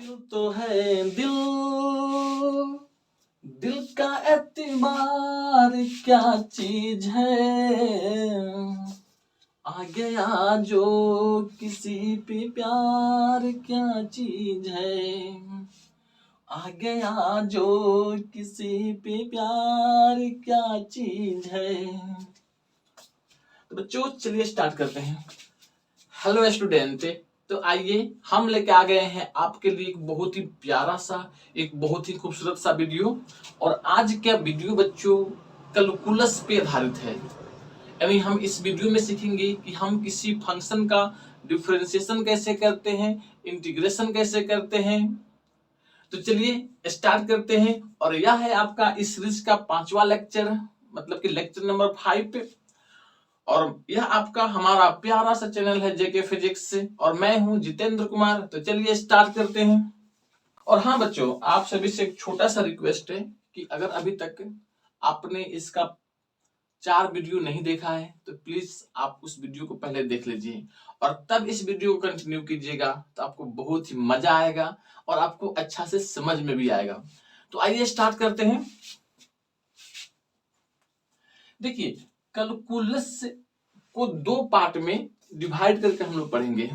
दिल तो है दिल, दिल का एतबार क्या चीज है। आ गया जो किसी पे प्यार क्या चीज है। आ गया जो किसी पे प्यार क्या चीज है। तो बच्चों चलिए स्टार्ट करते हैं। हेलो स्टूडेंट, तो आइए हम लेके आ गए हैं आपके लिए एक बहुत ही प्यारा सा, एक बहुत ही खूबसूरत सा वीडियो। और आज का वीडियो बच्चों कैलकुलस पे आधारित है। यानी हम इस वीडियो में सीखेंगे कि हम किसी फंक्शन का डिफरेंशिएशन कैसे करते हैं, इंटीग्रेशन कैसे करते हैं। तो चलिए स्टार्ट करते हैं। और यह है आपका इस सीरीज का 5वां लेक्चर, मतलब कि लेक्चर नंबर 5। और यह आपका हमारा प्यारा सा चैनल है जेके फिजिक्स से, और मैं हूं जितेंद्र कुमार। तो चलिए स्टार्ट करते हैं। और हाँ बच्चों, आप सभी से एक छोटा सा रिक्वेस्ट है कि अगर अभी तक आपने इसका 4 वीडियो नहीं देखा है तो प्लीज आप उस वीडियो को पहले देख लीजिए और तब इस वीडियो को कंटिन्यू कीजिएगा। तो आपको बहुत ही मजा आएगा और आपको अच्छा से समझ में भी आएगा। तो आइए स्टार्ट करते हैं। देखिए, कैलकुलस को 2 पार्ट में डिवाइड करके हम लोग पढ़ेंगे।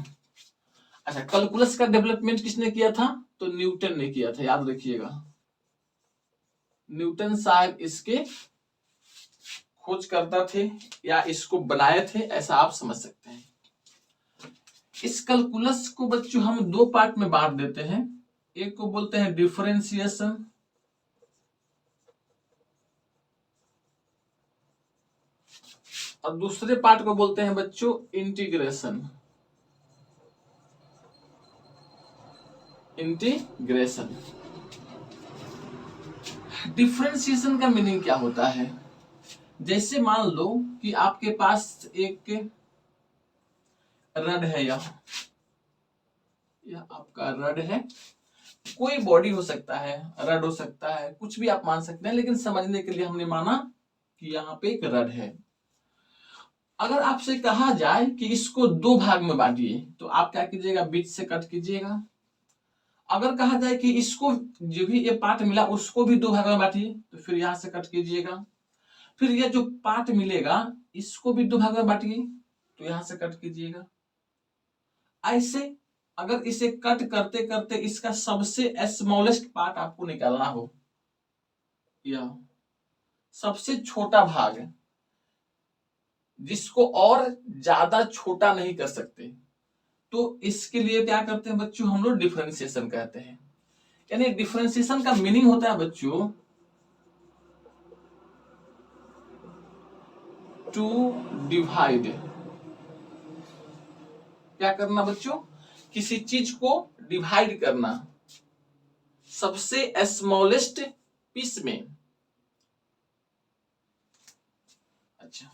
अच्छा, कैलकुलस का डेवलपमेंट किसने किया था? तो न्यूटन ने किया था, याद रखिएगा। न्यूटन साहब इसके खोज करता थे या इसको बनाए थे, ऐसा आप समझ सकते हैं। इस कैलकुलस को बच्चों हम 2 पार्ट में बांट देते हैं। एक को बोलते हैं डिफरेंशिएशन, और दूसरे पार्ट को बोलते हैं बच्चों इंटीग्रेशन। इंटीग्रेशन डिफरेंशिएशन का मीनिंग क्या होता है? जैसे मान लो कि आपके पास एक रड है, यह आपका रड है। कोई बॉडी हो सकता है, रड हो सकता है, कुछ भी आप मान सकते हैं, लेकिन समझने के लिए हमने माना कि यहाँ पे एक रड है। अगर आपसे कहा जाए कि इसको 2 भाग में बांटिए, तो आप क्या कीजिएगा? बीच से कट कीजिएगा। अगर कहा जाए कि इसको जो भी ये पार्ट मिला उसको भी 2 भाग में बांटिए, तो फिर यहां से कट कीजिएगा। फिर यह जो पार्ट मिलेगा इसको भी 2 भाग में बांटिए, तो यहां से कट कीजिएगा। ऐसे अगर इसे कट करते करते इसका सबसे स्मॉलेस्ट पार्ट आपको निकालना हो, यह सबसे छोटा भाग जिसको और ज्यादा छोटा नहीं कर सकते, तो इसके लिए क्या करते हैं बच्चों? हम लोग डिफरेंशिएशन कहते हैं। यानी डिफरेंशिएशन का मीनिंग होता है बच्चों टू डिवाइड। क्या करना बच्चों? किसी चीज को डिवाइड करना सबसे स्मॉलेस्ट पीस में। अच्छा,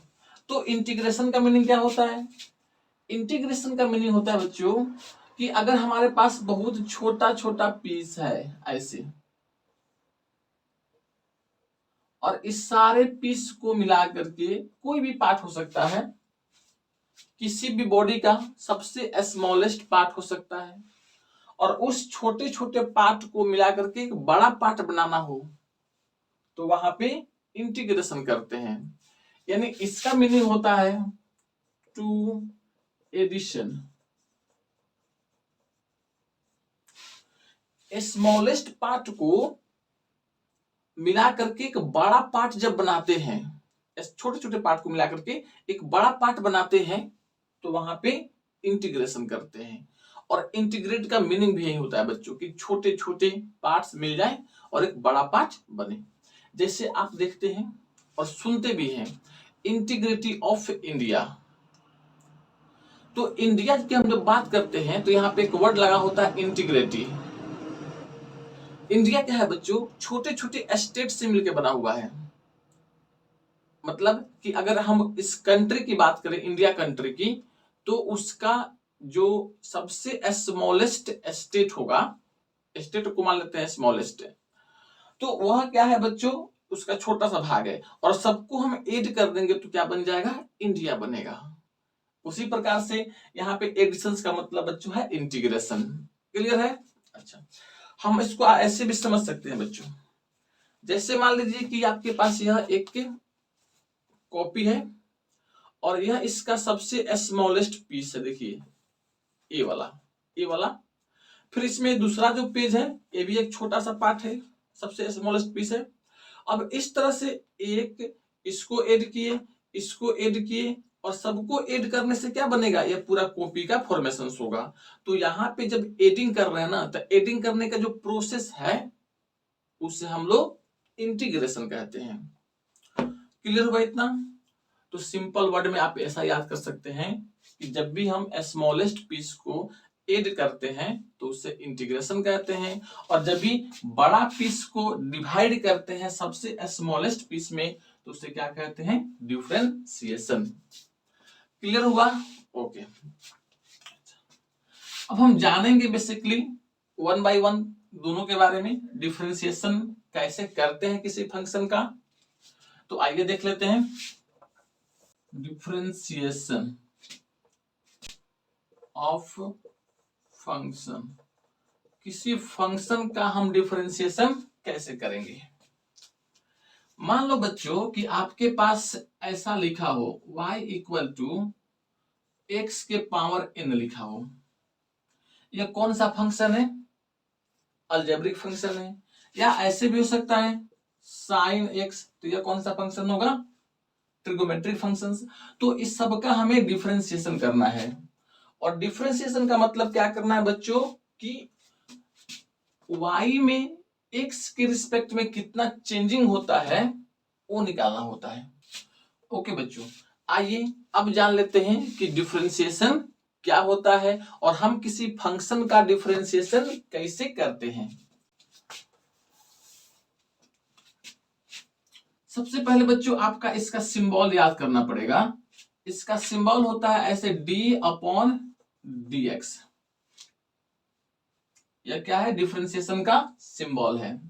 तो इंटीग्रेशन का मीनिंग क्या होता है? इंटीग्रेशन का मीनिंग होता है बच्चों कि अगर हमारे पास बहुत छोटा छोटा पीस है ऐसे, और इस सारे पीस को मिला करके कोई भी पार्ट हो सकता है, किसी भी बॉडी का सबसे स्मॉलेस्ट पार्ट हो सकता है, और उस छोटे छोटे पार्ट को मिला करके एक बड़ा पार्ट बनाना हो, तो वहां पे इंटीग्रेशन करते हैं। यानी इसका मीनिंग होता है टू एडिशन। स्मॉलेस्ट पार्ट को मिला करके एक बड़ा पार्ट जब बनाते हैं, छोटे छोटे पार्ट को मिला करके एक बड़ा पार्ट बनाते हैं, तो वहां पे इंटीग्रेशन करते हैं। और इंटीग्रेट का मीनिंग भी यही होता है बच्चों कि छोटे छोटे पार्ट्स मिल जाए और एक बड़ा पार्ट बने। जैसे आप देखते हैं और सुनते भी हैं, इंटीग्रिटी ऑफ इंडिया। तो इंडिया की हम जब बात करते हैं तो यहाँ पे एक वर्ड लगा होता है इंटीग्रिटी। इंडिया क्या है बच्चों? छोटे छोटे स्टेट से मिलकर बना हुआ है। मतलब कि अगर हम इस कंट्री की बात करें, इंडिया कंट्री की, तो उसका जो सबसे स्मॉलेस्ट स्टेट होगा, स्टेट को मान लेते हैं स्मॉलेस्ट, तो वह क्या है बच्चों? उसका छोटा सा भाग है, और सबको हम ऐड कर देंगे तो क्या बन जाएगा? इंडिया बनेगा। उसी प्रकार से यहाँ पे एडिशन का मतलब बच्चों है इंटीग्रेशन। क्लियर है? अच्छा, हम इसको ऐसे भी समझ सकते हैं बच्चों, जैसे मान लीजिए कि आपके पास यह एक कॉपी है और यह इसका सबसे स्मॉलेस्ट पीस है, देखिए ये वाला। फिर इसमें दूसरा जो पेज है ये भी एक छोटा सा पार्ट है, सबसे स्मॉलेस्ट पीस है। अब इस तरह से एक इसको ऐड किए, इसको ऐड किए और सबको ऐड करने से क्या बनेगा, ये पूरा कॉपी का फॉर्मेशन होगा। तो यहाँ पे जब एडिंग कर रहे हैं ना, तो एडिंग करने का जो प्रोसेस है उसे हम लोग इंटीग्रेशन कहते हैं। क्लियर हुआ इतना? तो सिंपल वर्ड में आप ऐसा याद कर सकते हैं कि जब भी हम स्मॉलेस्ट पीस को ऐड करते हैं तो उसे इंटीग्रेशन कहते हैं, और जब भी बड़ा पीस को डिवाइड करते हैं सबसे स्मॉलेस्ट पीस में तो उसे क्या कहते हैं, डिफरेंशिएशन। क्लियर हुआ? ओके। अब हम जानेंगे बेसिकली वन बाय वन दोनों के बारे में, डिफरेंशिएशन कैसे करते हैं किसी फंक्शन का। तो आइए देख लेते हैं डिफरेंशिएशन ऑफ फंक्शन। किसी फंक्शन का हम डिफरेंशिएशन कैसे करेंगे। मान लो बच्चों कि आपके पास ऐसा लिखा हो y इक्वल टू x के पावर n लिखा हो। यह कौन सा फंक्शन है, अलजेब्रिक फंक्शन है, या ऐसे भी हो सकता है साइन x, तो यह कौन सा फंक्शन होगा, ट्रिगोमेट्रिक फंक्शंस। तो इस सब का हमें डिफरेंशिएशन करना है, और डिफरेंशिएशन का मतलब क्या करना है बच्चों कि y में x के रिस्पेक्ट में कितना चेंजिंग होता है वो निकालना होता है। ओके बच्चों, आइए अब जान लेते हैं कि डिफरेंशिएशन क्या होता है और हम किसी फंक्शन का डिफरेंशिएशन कैसे करते हैं। सबसे पहले बच्चों आपका इसका सिंबल याद करना पड़ेगा। इसका सिंबल होता है ऐसे d/dx। यह क्या है, डिफरेंशिएशन का सिंबल है।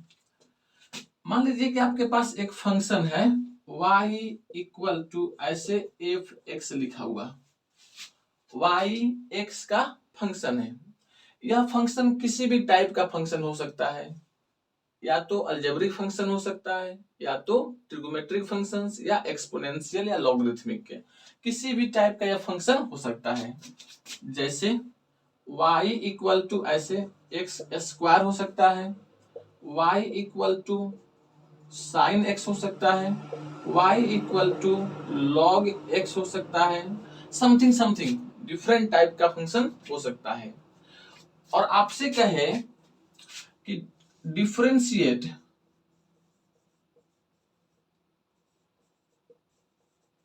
मान लीजिए कि आपके पास एक फंक्शन है y इक्वल टू ऐसे f(x) लिखा हुआ। y x का फंक्शन है। यह फंक्शन किसी भी टाइप का फंक्शन हो सकता है, या तो अलजेब्रिक फंक्शन हो सकता है, या तो ट्रिगोमेट्रिक फंक्शंस, या एक्सपोनेंशियल या लॉगरिथमिक के किसी भी टाइप का यह फंक्शन हो सकता है। जैसे y इक्वल टू ऐसे x स्क्वायर हो सकता है, y equal to sine x हो सकता है, y equal to log x हो सकता है, समथिंग समथिंग डिफरेंट टाइप का फंक्शन हो सकता है। और आपसे कहे कि differentiate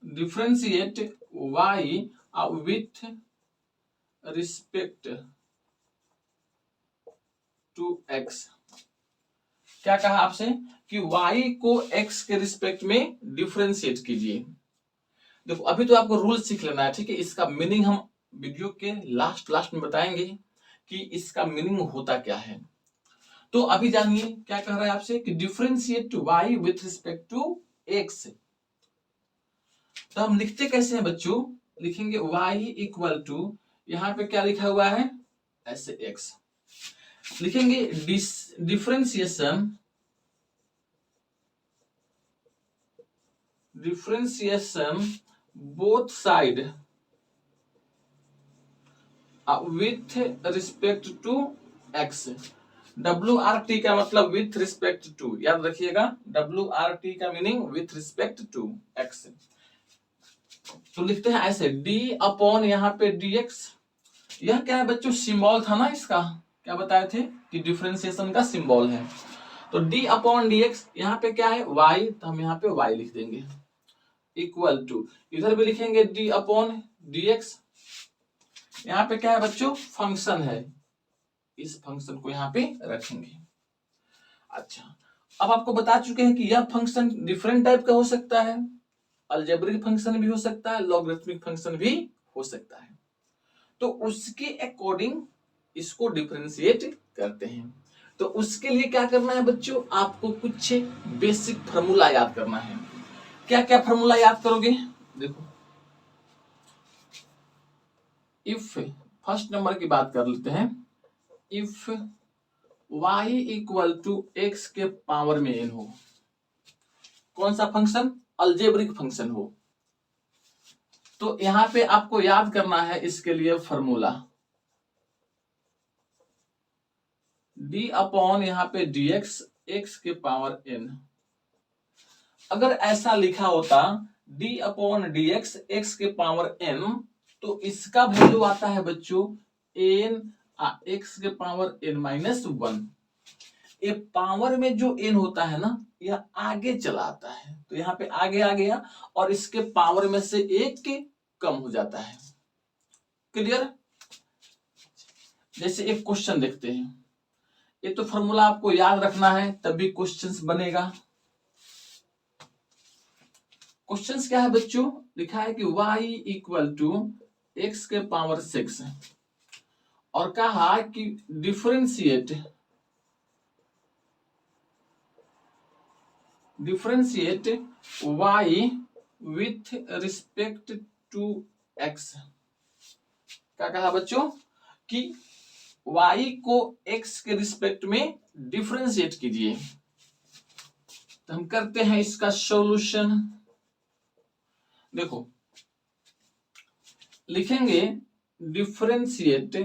y with respect to x। क्या कहा आपसे कि y को x के रिस्पेक्ट में डिफरेंशिएट कीजिए। देखो अभी तो आपको रूल सीख लेना है, ठीक है। इसका मीनिंग हम वीडियो के लास्ट में बताएंगे कि इसका मीनिंग होता क्या है। तो अभी जानिए क्या कह रहा है आपसे कि differentiate y with respect to x। तो हम लिखते कैसे हैं बच्चों, लिखेंगे y इक्वल टू, यहां पे क्या लिखा हुआ है ऐसे x, लिखेंगे differentiation both side with respect to x। WRT का मतलब विथ रिस्पेक्ट टू, याद रखिएगा WRT का meaning with respect to x। तो लिखते हैं ऐसे d/, यहाँ पे dx। यह क्या है बच्चों, सिंबल था ना इसका, क्या बताए थे कि डिफरेंशिएशन का सिंबल है। तो d/dx यहाँ पे क्या है y, तो हम यहाँ पे y लिख देंगे, इक्वल टू इधर भी लिखेंगे d/dx। यहाँ पे क्या है बच्चों, फंक्शन है, इस फंक्शन को यहाँ पे रखेंगे। अच्छा, अब आपको बता चुके हैं कि यह फंक्शन डिफरेंट टाइप का हो सकता है, अलजेब्रिक फंक्शन भी हो सकता है, लॉगरिथमिक फंक्शन भी हो सकता है। तो उसके अकॉर्डिंग इसको डिफरेंशिएट करते हैं। तो उसके लिए क्या करना है बच्चों, आपको कुछ बेसिक फार्मूला याद करना है। क्या क्या फार्मूला याद करोगे, देखो इफ, फर्स्ट नंबर की बात कर लेते हैं, if y equal to x के पावर में n हो। कौन सा फंक्शन? अलजेब्रिक फंक्शन हो। तो यहां पे आपको याद करना है इसके लिए फॉर्मूला d अपॉन यहां पे dx x के पावर n। अगर ऐसा लिखा होता d अपॉन dx x के पावर n, तो इसका वैल्यू आता है बच्चों n x के पावर n माइनस 1। ये पावर में जो n होता है ना, यह आगे चला आता है, तो यहाँ पे आगे आ गया और इसके पावर में से एक के कम हो जाता है। क्लियर? जैसे एक क्वेश्चन देखते हैं, ये तो फॉर्मूला आपको याद रखना है तभी क्वेश्चंस बनेगा। क्वेश्चंस क्या है बच्चों? लिखा है कि y इक्वल टू x के पावर 6 और कहा कि differentiate y with respect to x। क्या कहा बच्चों? कि y को x के रिस्पेक्ट में डिफरेंशिएट कीजिए। तो हम करते हैं इसका सॉल्यूशन। देखो, लिखेंगे differentiate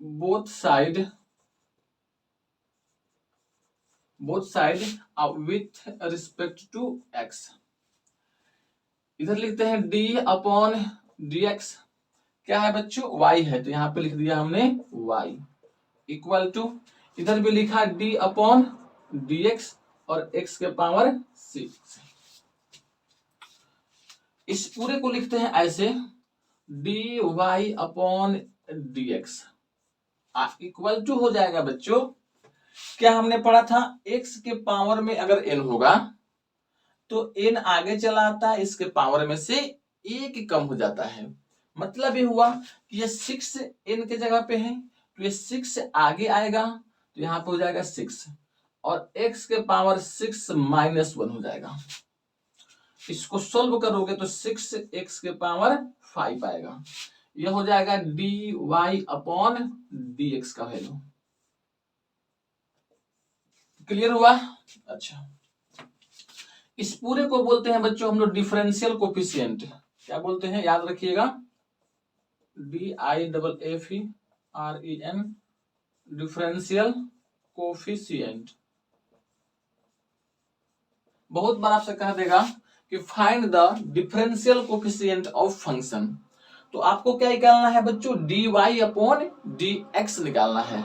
both side with respect to x। इधर लिखते हैं d अपॉन dx। क्या है बच्चों? y है, तो यहां पे लिख दिया हमने y इक्वल टू, इधर भी लिखा d अपॉन dx और x के पावर 6। इस पूरे को लिखते हैं ऐसे dy upon dx equal to हो जाएगा बच्चों, क्या हमने पढ़ा था? x के पावर में अगर n होगा तो n आगे चला आता है, इसके पावर में से एक कम हो जाता है। मतलब ये हुआ कि ये 6 n के जगह पे है, तो ये 6 आगे आएगा, तो यहां पे हो जाएगा 6 और x के पावर 6 माइनस 1 हो जाएगा। इसको सोल्व करोगे तो 6x के पावर 5 आएगा। यह हो जाएगा dy अपॉन dx का वैल्यू। क्लियर हुआ? अच्छा, इस पूरे को बोलते हैं बच्चों हम लोग डिफरेंशियल कोफिशिएंट। क्या बोलते हैं? याद रखिएगा, DIFFEREN, डिफरेंशियल कोफिशिएंट। बहुत बार आपसे कह देगा कि find the differential coefficient of function, तो आपको क्या निकालना है बच्चों? dy अपॉन dx निकालना है।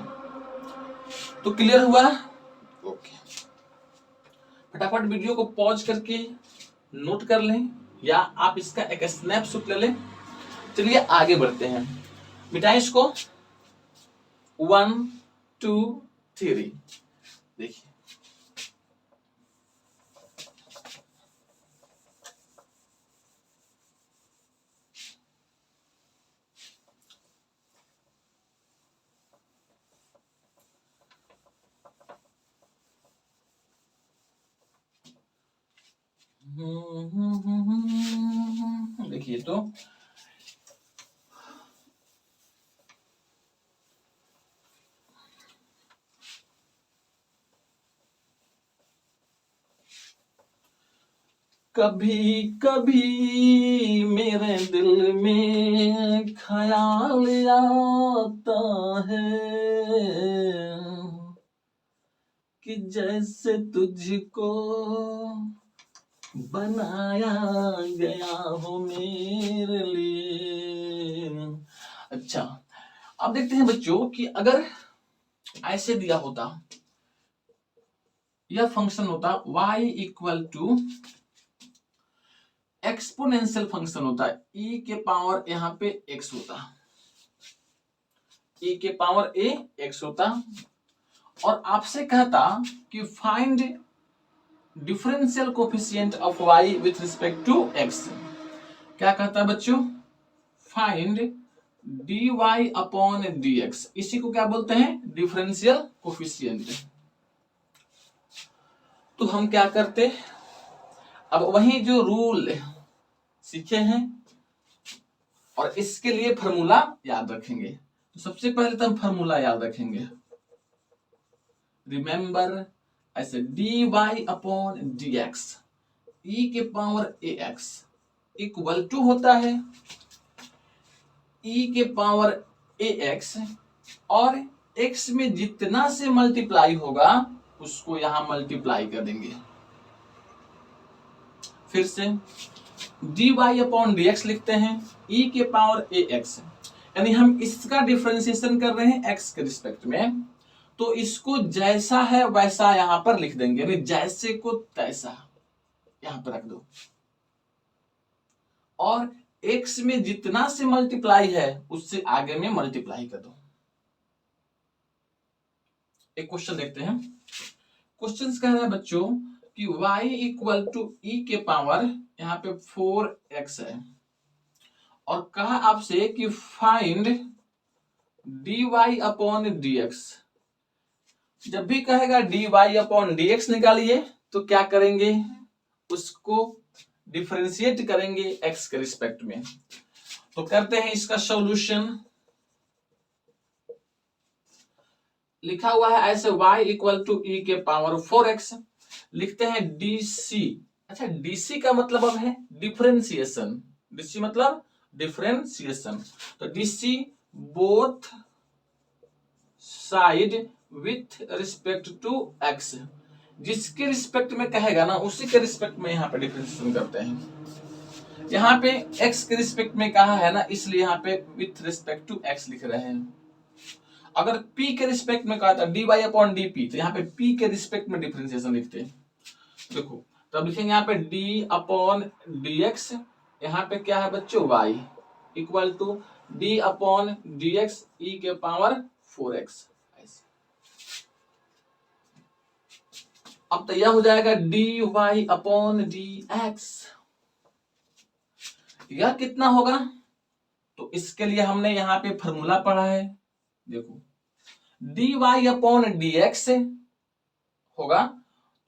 तो क्लियर हुआ? ओके, फटाफट वीडियो को पॉज करके नोट कर लें या आप इसका एक स्नैपशॉट ले लें। चलिए आगे बढ़ते हैं, मिटाएं इसको। 1 2 3 देखिए, देखिए तो कभी कभी मेरे दिल में ख्याल आता है कि जैसे तुझको बनाया गया हो मेरे लिए। अच्छा, अब देखते हैं बच्चों कि अगर ऐसे दिया होता, यह फंक्शन होता y equal to exponential function होता है, e के पावर यहाँ पे x होता, e के पावर a x होता, और आपसे कहता कि find differential coefficient of y with respect to x। क्या कहता है बच्चों? Find dy upon dx। इसी को क्या बोलते हैं? Differential coefficient. तो हम क्या करते, अब वही जो रूल सीखे हैं। और इसके लिए फॉर्मूला याद रखेंगे। तो सबसे पहले तो हम फॉर्मूला याद रखेंगे। रिमेंबर ऐसे dy अपॉन dx e के पावर ax इक्वल टू होता है e के पावर ax, और x में जितना से मल्टीप्लाई होगा उसको यहां मल्टीप्लाई कर देंगे। फिर से dy अपॉन dx लिखते हैं e के पावर ax, यानी हम इसका डिफरेंशिएशन कर रहे हैं x के रिस्पेक्ट में, तो इसको जैसा है वैसा यहां पर लिख देंगे, यानी जैसे को तैसा यहां पर रख दो। और x में जितना से मल्टीप्लाई है उससे आगे में मल्टीप्लाई कर दो। एक क्वेश्चन देखते हैं। क्वेश्चन कह रहा है बच्चों कि y इक्वल टू e के पावर यहाँ पे 4x है, और कहा आपसे कि फाइंड dy अपॉन dx। जब भी कहेगा dy अपॉन dx निकालिए तो क्या करेंगे, उसको डिफरेंशिएट करेंगे x के रिस्पेक्ट में। तो करते हैं इसका सॉल्यूशन। लिखा हुआ है ऐसे y इक्वल टू e के पावर 4x, लिखते हैं dc। अच्छा, dc का मतलब अब है डिफरेंशिएशन, dc मतलब डिफरेंशिएशन। तो dc both side with respect to x, जिसके रिस्पेक्ट में कहेगा ना उसी के रिस्पेक्ट में यहाँ पे डिफरेंशिएशन करते हैं। यहाँ पे x के रिस्पेक्ट में कहा है ना, इसलिए यहाँ पे विथ रिस्पेक्ट टू x लिख रहे हैं। अगर p के रिस्पेक्ट में कहा था dy अपॉन dp, तो यहाँ पे p के रिस्पेक्ट में डिफरेंशिएशन लिखते हैं। देखो तब लिखेंगे यहाँ पे d अपॉन dx, यहाँ पे क्या है बच्चों y equal to d upon dx e के पावर 4x। अब तो यह हो जाएगा dy अपॉन dx। यह कितना होगा, तो इसके लिए हमने यहाँ पे फॉर्मूला पढ़ा है। देखो dy अपॉन dx होगा,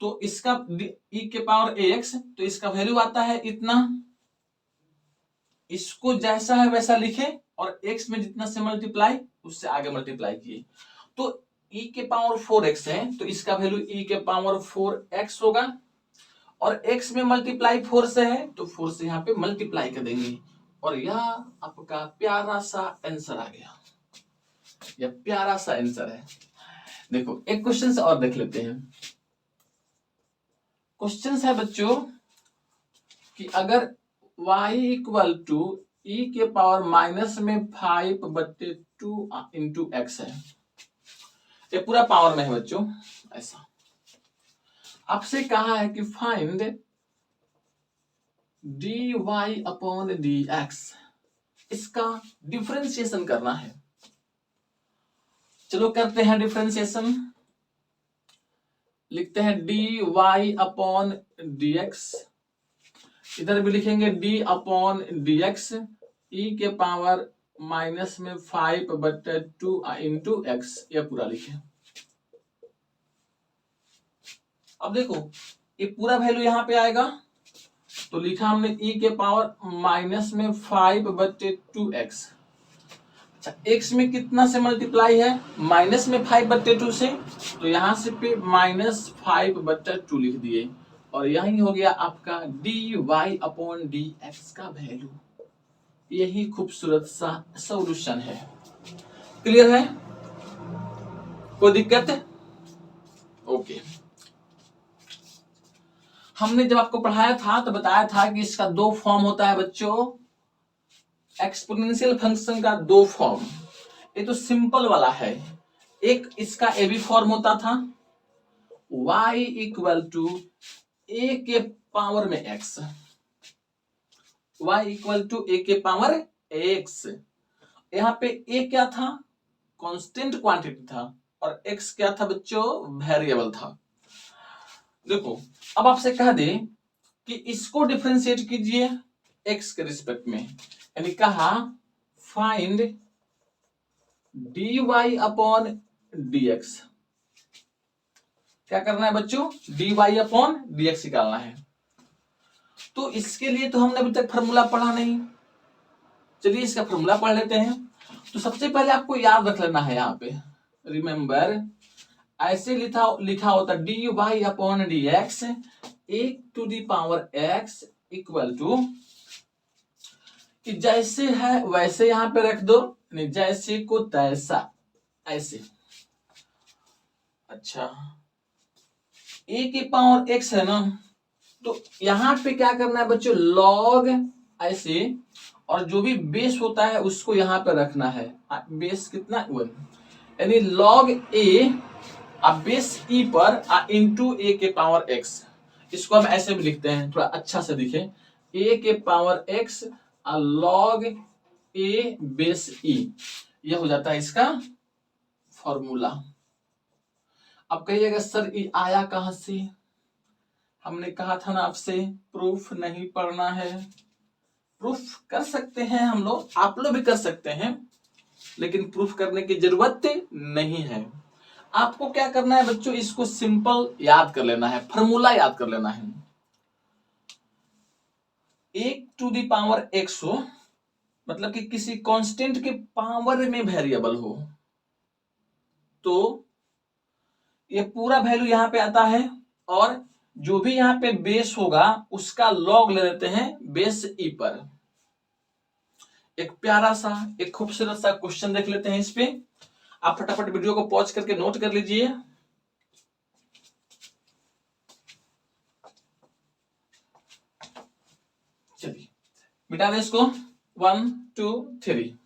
तो इसका e के पावर ax, तो इसका वैल्यू आता है इतना। इसको जैसा है वैसा लिखे और x में जितना से मल्टीप्लाई उससे आगे मल्टीप्लाई किए, तो e के पावर 4x है, तो इसका वैल्यू e के पावर 4x होगा। और x में मल्टीप्लाई 4 से है, तो 4 से यहाँ पे मल्टीप्लाई कर देंगे, और यह आपका प्यारा सा आंसर आ गया। यह प्यारा सा आंसर है। देखो एक क्वेश्चन से और देख लेते हैं। क्वेश्चन है बच्चों कि अगर y इक्वल टू e के पावर माइनस में 5/2 इंटू एक्स है, ये पूरा पावर में है बच्चों। ऐसा आपसे कहा है कि फाइंड dy अपॉन dx, इसका डिफरेंशिएशन करना है। चलो करते हैं डिफरेंशिएशन। लिखते हैं dy अपॉन dx, इधर भी लिखेंगे d अपॉन dx e के पावर माइनस में 5/2 इंटू एक्स, यह पूरा लिखे। अब देखो ये पूरा वैल्यू यहाँ पे आएगा, तो लिखा हमने e के पावर माइनस में 5/2x। अच्छा, x में कितना से मल्टीप्लाई है, माइनस में 5/2 से, तो यहां से पे -5/2 लिख दिए, और यही हो गया आपका dy अपॉन dx का वैल्यू। यही खूबसूरत सा सॉल्यूशन है। क्लियर है, कोई दिक्कत है? ओके। हमने जब आपको पढ़ाया था तो बताया था कि इसका 2 फॉर्म होता है बच्चों। एक्सपोनेंशियल फंक्शन का 2 फॉर्म, ये तो सिंपल वाला है। एक इसका ए बी फॉर्म होता था, y इक्वल टू a के पावर में x, y equal to a के पावर x। यहाँ पे a क्या था, कांस्टेंट क्वांटिटी था, और x क्या था बच्चों, वेरिएबल था। देखो अब आपसे कह दे कि इसको डिफरेंशिएट कीजिए x के रिस्पेक्ट में, यानी कहा फाइंड dy अपॉन dx। क्या करना है बच्चों, dy अपॉन dx निकालना है। तो इसके लिए तो हमने अभी तक फॉर्मूला पढ़ा नहीं, चलिए इसका फॉर्मूला पढ़ लेते हैं। तो सबसे पहले आपको याद रख लेना है, यहाँ पे रिमेंबर ऐसे लिखा होता dy अपॉन dx एक to the power x equal to, कि जैसे है वैसे यहाँ पे रख दो, नहीं जैसे को तैसा, ऐसे। अच्छा a की पावर x है ना, तो यहाँ पे क्या करना है बच्चों, log ऐसे, और जो भी बेस होता है उसको यहाँ पे रखना है, बेस कितना 1, यानी log a अब बेस e पर इंटू a के पावर x। इसको हम ऐसे भी लिखते हैं थोड़ा अच्छा से दिखे, a के power x log a base e, यह हो जाता है इसका फॉर्मूला। अब कहिएगा सर ये आया कहां से, हमने कहा था ना आपसे प्रूफ नहीं पढ़ना है। प्रूफ कर सकते हैं हम लोग, आप लोग भी कर सकते हैं, लेकिन प्रूफ करने की जरूरत नहीं है। आपको क्या करना है बच्चों, इसको सिंपल याद कर लेना है, फॉर्मूला याद कर लेना है। एक टू दी पावर x हो, मतलब कि किसी कांस्टेंट के पावर में वेरिएबल हो, तो ये पूरा वैल्यू यहां पे आता है, और जो भी यहाँ पे बेस होगा उसका लॉग ले लेते हैं बेस ई पर। एक प्यारा सा एक खूबसूरत सा क्वेश्चन देख लेते हैं इस पे, आप फटाफट वीडियो को पॉज करके नोट कर लीजिए। चलिए मिटा दें इसको, 1 2 3।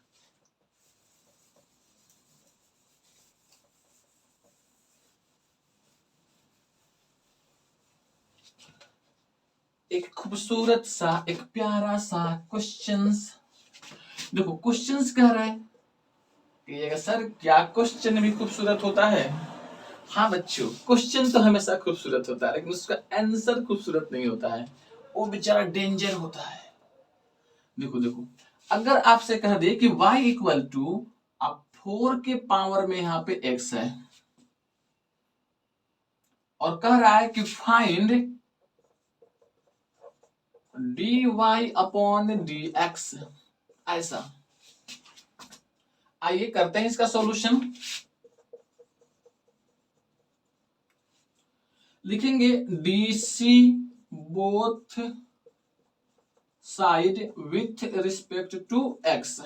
एक खूबसूरत सा एक प्यारा सा क्वेश्चंस, देखो क्वेश्चंस कह रहा है कि सर क्या क्वेश्चन भी खूबसूरत होता है। हाँ बच्चों, क्वेश्चन तो हमेशा खूबसूरत होता है, लेकिन उसका आंसर खूबसूरत नहीं होता है, वो बेचारा डेंजर होता है। देखो देखो, अगर आपसे कह दे कि y इक्वल टू अब 4 के पावर में यहाँ पे x है, और कह रहा है कि फाइंड dy अपॉन dx, ऐसा। आइए करते हैं इसका सॉल्यूशन। लिखेंगे dc both side with respect to x।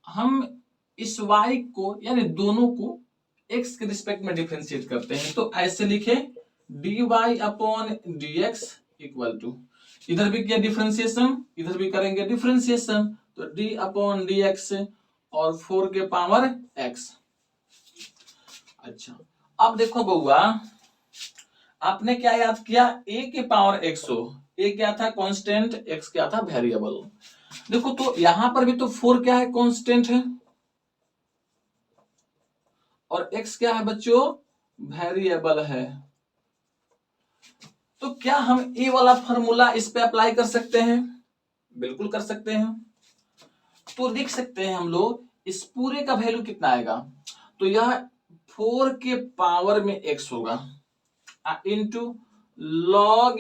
हम इस y को यानी दोनों को x के रिस्पेक्ट में डिफरेंशिएट करते हैं, तो ऐसे लिखे dy upon dx equal to, इधर भी किया डिफरेंशिएशन, इधर भी करेंगे डिफरेंशिएशन, तो d अपॉन dx और 4 के पावर x। अच्छा अब देखो बउआ, आपने क्या याद किया, a के पावर x हो, a क्या था कांस्टेंट, x क्या था वेरिएबल। देखो तो यहां पर भी तो 4 क्या है कांस्टेंट है, और x क्या है बच्चों वेरिएबल है। तो क्या हम ए वाला फॉर्मूला इस पे अप्लाई कर सकते हैं, बिल्कुल कर सकते हैं। तो लिख सकते हैं हम लोग इस पूरे का वैल्यू कितना आएगा, तो यह 4 के पावर में x होगा इनटू लॉग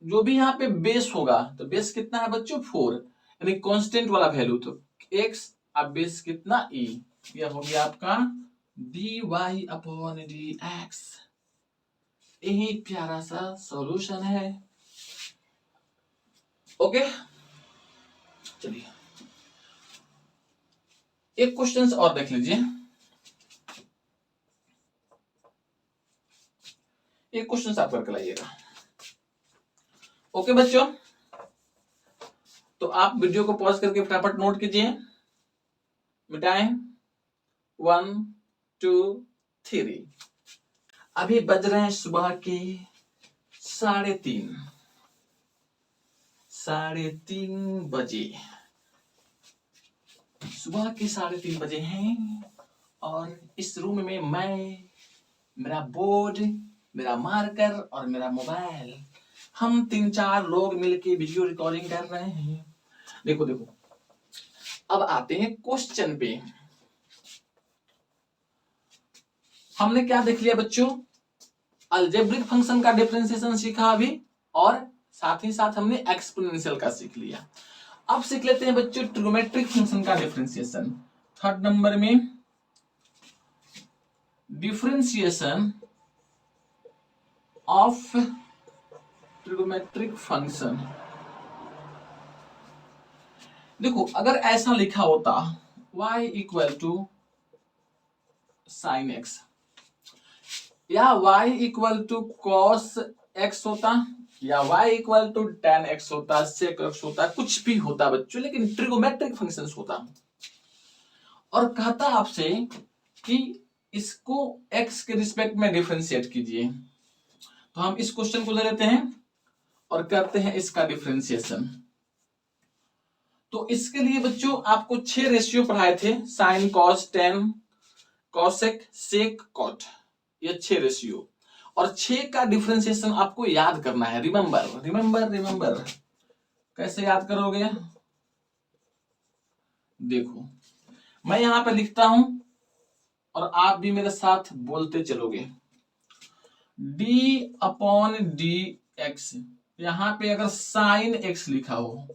जो भी यहाँ पे बेस होगा, तो बेस कितना है बच्चों 4, यानी कांस्टेंट वाला वैल्यू, तो x अब बेस कितना e, यह हो गया आपका dy अपॉन dx। यही प्यारा सा सॉल्यूशन है। ओके चलिए एक क्वेश्चन और देख लीजिए, एक क्वेश्चन आप करके लाइएगा। ओके बच्चों, तो आप वीडियो को पॉज करके फटाफट नोट कीजिए, मिटाएं 1 2 3। अभी बज रहे हैं सुबह के 3:30 बजे, सुबह के 3:30 बजे हैं, और इस रूम में मैं, मेरा बोर्ड, मेरा मार्कर और मेरा मोबाइल, हम 3-4 लोग मिलके वीडियो रिकॉर्डिंग कर रहे हैं। देखो देखो, अब आते हैं क्वेश्चन पे। हमने क्या देख लिया बच्चों, अलजेब्रिक फंक्शन का डिफरेंशिएशन सीखा अभी, और साथ ही साथ हमने एक्सपोनेंशियल का सीख लिया। अब सीख लेते हैं बच्चों ट्रिगोमेट्रिक फंक्शन का डिफरेंशिएशन। थर्ड नंबर में डिफरेंशिएशन ऑफ ट्रिगोमेट्रिक फंक्शन। देखो अगर ऐसा लिखा होता y equal to sine x या y equal to cos x होता या y equal to tan x होता, सेक एक्स होता, कुछ भी होता बच्चों, लेकिन ट्रिगोमेट्रिक फंक्शंस होता और कहता आपसे कि इसको x के रिस्पेक्ट में डिफरेंशिएट कीजिए, तो हम इस क्वेश्चन को ले लेते हैं और करते हैं इसका डिफरेंशिएशन। तो इसके लिए बच्चों आपको 6 रेशियो पढ़ाए थे, sine cos tan cosec sec cot, ये 6 रेशियो और 6 का डिफरेंशिएशन आपको याद करना है। रिमेंबर रिमेंबर रिमेंबर, कैसे याद करोगे? देखो मैं यहां पे लिखता हूं और आप भी मेरे साथ बोलते चलोगे। d अपॉन डी एक्स, यहां पे अगर साइन एक्स लिखा हो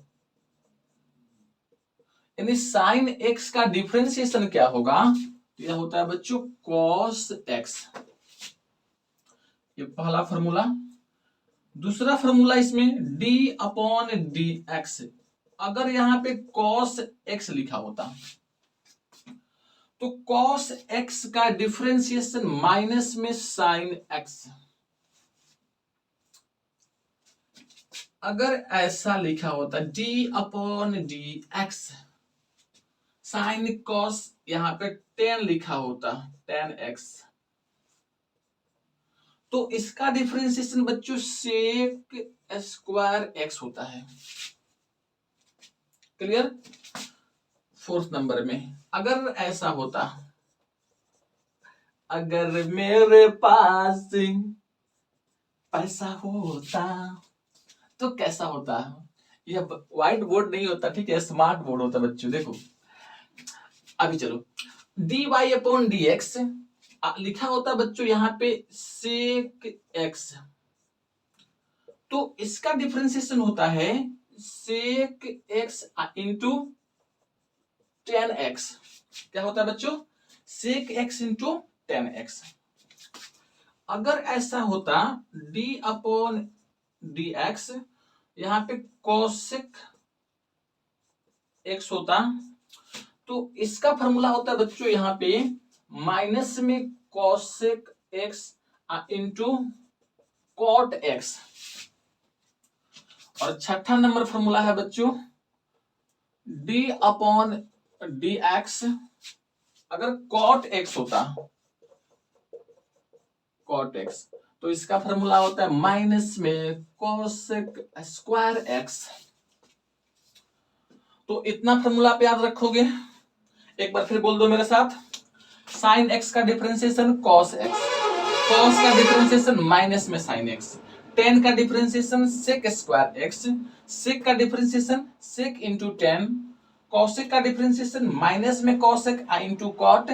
यानी साइन एक्स का डिफरेंशिएशन क्या होगा? यह होता है बच्चों कॉस एक्स, ये पहला फॉर्मूला। दूसरा फॉर्मूला इसमें d अपॉन डी एक्स, अगर यहां पे कॉस एक्स लिखा होता तो कॉस एक्स का डिफरेंशिएशन माइनस में साइन एक्स, अगर ऐसा लिखा होता d upon d x sine cos, यहां पे टेन लिखा होता टेन एक्स, तो इसका डिफरेंशिएशन बच्चों सेक स्क्वायर एक्स होता है। क्लियर? फोर्थ नंबर में अगर ऐसा होता, अगर मेरे पास पैसा होता तो कैसा होता? यह व्हाइट बोर्ड नहीं होता, ठीक है, स्मार्ट बोर्ड होता बच्चों। देखो अभी चलो, d y upon d x लिखा होता बच्चों यहां पे सेक एक्स, तो इसका डिफरेंशिएशन होता है sec x into tan x. क्या होता है बच्चों? Sec x into tan x. अगर ऐसा होता d अपॉन डी एक्स, यहां पे कोसेक एक्स होता, तो इसका फॉर्मूला होता है बच्चों यहां पे माइनस में cosec x into cot x. और छठा नंबर फॉर्मूला है बच्चों d अपॉन डी एक्स, अगर कॉट एक्स होता कॉट एक्स, तो इसका फॉर्मूला होता है माइनस में कोसेक स्क्वायर एक्स। तो इतना फॉर्मूला आप याद रखोगे। एक बार फिर बोल दो मेरे साथ, साइन एक्स का डिफरेंशिएशन कॉस एक्स, कॉस का डिफरेंशिएशन माइनस में साइन एक्स, टेन का डिफरेंशिएशन सेक स्क्वायर एक्स, सेक का डिफरेंशिएशन सेक इंटू टेन, कॉसेक का डिफरेंशिएशन माइनस में कॉसेक इंटू कॉट,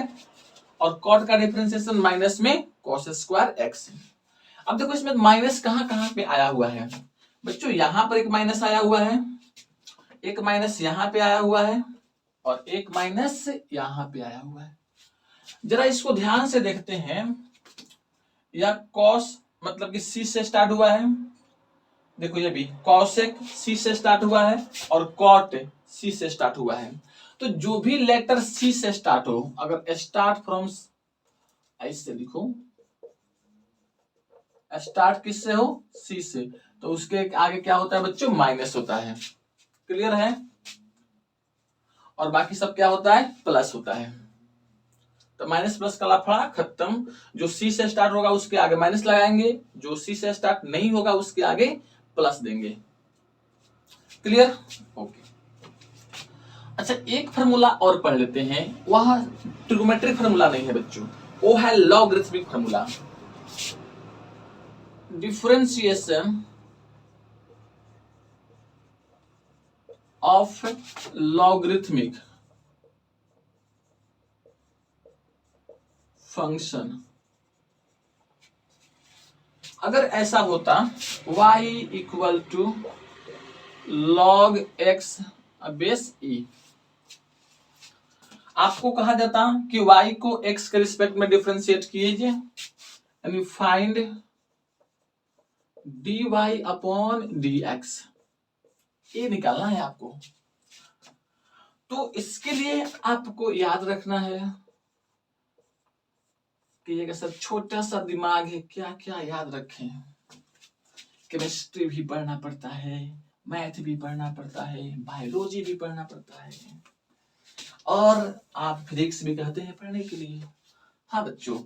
और कॉट का डिफरेंशिएशन माइनस में कॉस स्क्वायर एक्स। अब देखो इसमें माइनस कहां कहां पे आया हुआ है बच्चों, यहां पर एक माइनस आया हुआ है, एक माइनस यहां पे आया हुआ है और एक माइनस यहां पे आया हुआ है। जरा इसको ध्यान से देखते हैं, या कॉस मतलब कि सी से स्टार्ट हुआ है, देखो ये भी कॉसेक सी से स्टार्ट हुआ है और कॉट सी से स्टार्ट हुआ है। तो जो भी लेटर सी से स्टार्ट हो, अगर स्टार्ट फ्रॉम ऐसे लिखो, स्टार्ट किससे हो? सी से, तो उसके आगे क्या होता है बच्चों? माइनस होता है। क्लियर है? और बाकी सब क्या होता है? प्लस होता है। तो माइनस प्लस का लफड़ा खत्म। जो सी से स्टार्ट होगा उसके आगे माइनस लगाएंगे, जो सी से स्टार्ट नहीं होगा उसके आगे प्लस देंगे। क्लियर? ओके। अच्छा एक फार्मूला और पढ़ लेते हैं, वह ट्रिगोमेट्रिक फार्मूला नहीं है बच्चों, वो है logarithmic formula. Differentiation of logarithmic function. अगर ऐसा होता y equal to log x base e, आपको कहा जाता कि y को x के रिस्पेक्ट में डिफरेंशिएट कीजिए यानी फाइंड dy अपॉन dx, ये निकालना है आपको। तो इसके लिए आपको याद रखना है कि ये सर छोटा सा दिमाग है, क्या क्या याद रखें। केमिस्ट्री भी पढ़ना पड़ता है, मैथ भी पढ़ना पड़ता है, बायोलॉजी भी पढ़ना पड़ता है, और आप फिजिक्स भी कहते हैं पढ़ने के लिए। हाँ बच्चों,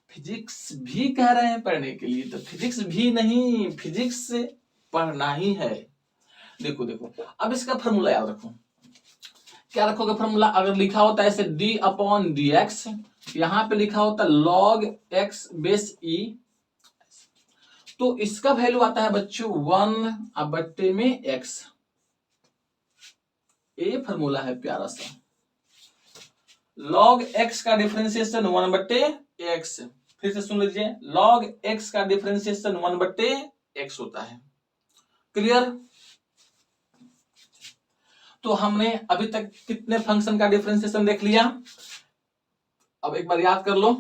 फिजिक्स भी कह रहे हैं पढ़ने के लिए, तो फिजिक्स भी नहीं, फिजिक्स से पढ़ना ही है। देखो देखो, अब इसका फॉर्मूला याद रखो। क्या रखोगे फॉर्मूला? अगर लिखा होता है ऐसे d अपॉन डी एक्स, यहां पे लिखा होता log x बेस e, तो इसका वैल्यू आता है बच्चों 1 में x। ये फॉर्मूला है प्यारा सा। log x का डिफरेंशिएशन 1/x, फिर से सुन लीजिए, log x का डिफरेंशिएशन 1/x होता है। क्लियर? तो हमने अभी तक कितने फंक्शन का डिफरेंशिएशन देख लिया? अब एक बार याद कर लो।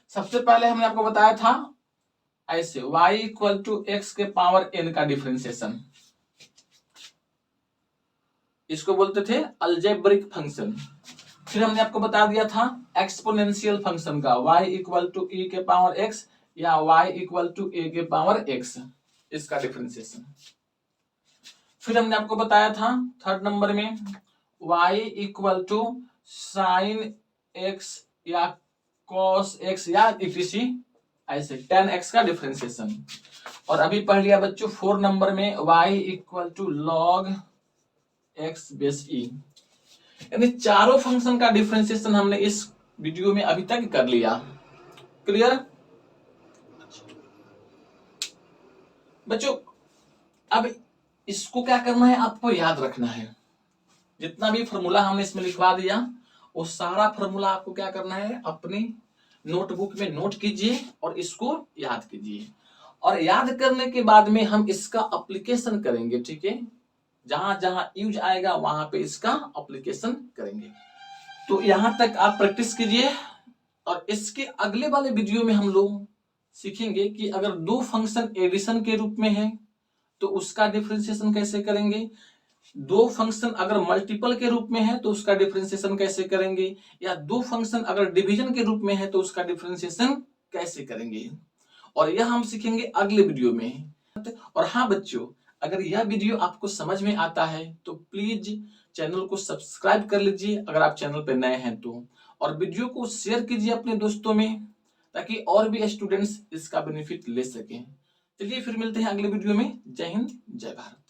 सबसे पहले हमने आपको बताया था ऐसे y इक्वल टू एक्स के पावर n का डिफरेंशिएशन, इसको बोलते थे अलजेब्रिक फंक्शन। फिर हमने आपको बता दिया था एक्सपोनेंशियल फंक्शन का y इक्वल टू e के पावर x या y इक्वल टू a के पावर x, इसका डिफरेंशिएशन। फिर हमने आपको बताया था थर्ड नंबर में y equal to sine x या कॉस x या इटीसी ऐसे tan x का डिफरेंशिएशन। और अभी पढ़ लिया बच्चों 4 नंबर में y equal to log x base e, यानी चारों फंक्शन का डिफरेंशिएशन हमने इस वीडियो में अभी तक कर लिया। क्लियर बच्चों? अब इसको क्या करना है, आपको याद रखना है। जितना भी फॉर्मूला हमने इसमें लिखवा दिया, वो सारा फॉर्मूला आपको क्या करना है, अपनी नोटबुक में नोट कीजिए और इसको याद कीजिए। और याद करने के बाद में हम इसका एप्लीकेशन करेंगे, ठीक है? जहां जहां यूज आएगा वहां पे इसका एप्लीकेशन करेंगे। तो यहां तक आप प्रैक्टिस कीजिए, और इसके अगले वाले वीडियो में हम लोग सीखेंगे कि अगर दो फंक्शन एडिशन के रूप में है तो उसका डिफरेंशिएशन कैसे करेंगे, दो फंक्शन अगर मल्टीपल के रूप में है तो उसका डिफरेंशिएशन कैसे करेंगे, या दो फंक्शन अगर डिवीजन के रूप में है तो उसका डिफरेंशिएशन कैसे करेंगे, और यह हम सीखेंगे अगले वीडियो में। और हाँ बच्चों, अगर यह वीडियो आपको समझ में आता है तो प्लीज चैनल को सब्सक्राइब कर लीजिए अगर आप चैनल पर नए हैं तो, और वीडियो को शेयर कीजिए अपने दोस्तों में ताकि और भी स्टूडेंट्स इसका बेनिफिट ले सकें। चलिए फिर मिलते हैं अगले वीडियो में। जय हिंद, जय भारत।